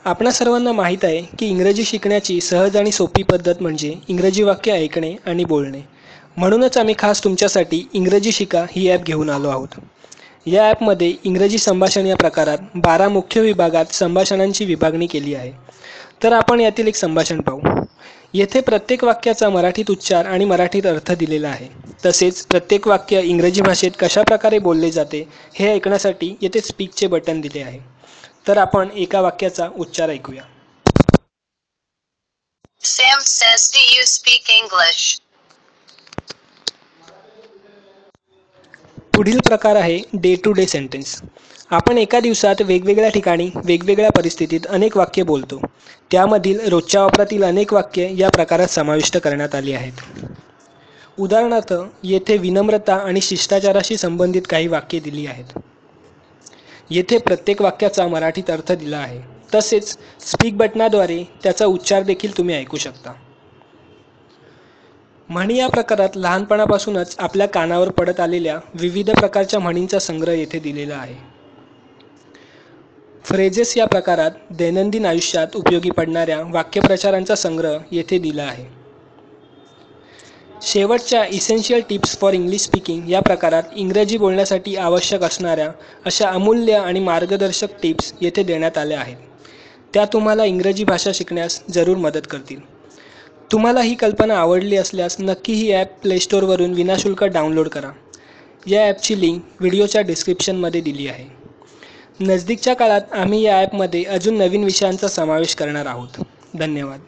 आपणा सर्वांना माहीत आहे की इंग्रजी शिकण्याची सहज आणि सोपी पद्धत म्हणजे इंग्रजी वाक्य ऐकणे आणि बोलणे. म्हणूनच आम्ही खास तुमच्यासाठी इंग्रजी शिका ही ॲप घेऊन आलो आहोत. या ॲपमध्ये इंग्रजी संभाषण या प्रकारात 12 मुख्य विभागात संभाषणांची विभागणी केली आहे. तर आपण यातील एक संभाषण पाहू. येथे प्रत्येक वाक्याचा मराठीत उच्चार आणि मराठीत अर्थ दिलेला आहे. तसेच प्रत्येक वाक्य इंग्रजी भाषेत कशा प्रकारे बोलले जाते हे ऐकण्यासाठी येथे स्पीकचे बटन दिले आहे. तर आपण एका वाक्याचा उच्चार ऐकूया. Sam says, do you speak English? पुढील प्रकार आहे डे टू डे सेंटेन्स. आपण एका दिवसात वेगवेगळ्या ठिकाणी वेगवेगळ्या परिस्थितीत अनेक वाक्ये बोलतो. त्यामधील रोजच्या वापरातील अनेक वाक्ये या प्रकारात समाविष्ट करण्यात आली आहेत. उदाहरणार्थ येथे विनम्रता आणि शिष्टाचाराशी संबंधित काही वाक्ये दिली आहेत. येथे प्रत्येक वाक्याचा मराठीत अर्थ दिला आहे. तसेच स्पीक बटनाद्वारे त्याचा उच्चार देखील तुम्ही ऐकू शकता. म्हणी या प्रकारात लहानपणापासूनच आपल्या कानावर पडत आलेल्या विविध प्रकारच्या म्हणींचा संग्रह येथे दिलेला आहे. फ्रेजेस या प्रकारात दैनंदिन आयुष्यात उपयोगी पडणाऱ्या वाक्यप्रचारांचा संग्रह येथे दिला आहे. शेवटच्या essential tips for English speaking या प्रकारात इंग्रजी बोलण्यासाठी आवश्यक असणाऱ्या अशा अमूल्य आणि मार्गदर्शक टिप्स येथे देण्यात आल्या आहेत. त्या तुम्हाला इंग्रजी भाषा शिकण्यास जरूर मदत करतील. तुम्हाला ही कल्पना आवडली असल्यास नक्की ही ॲप प्ले स्टोअरवरून विनाशुल्क डाउनलोड करा. या ॲपची लिंक व्हिडिओच्या डिस्क्रिप्शनमध्ये दिली आहे. नजदीकच्या काळात आम्ही या ॲपमध्ये अजून नवीन विषयांचा समावेश करणार आहोत. धन्यवाद.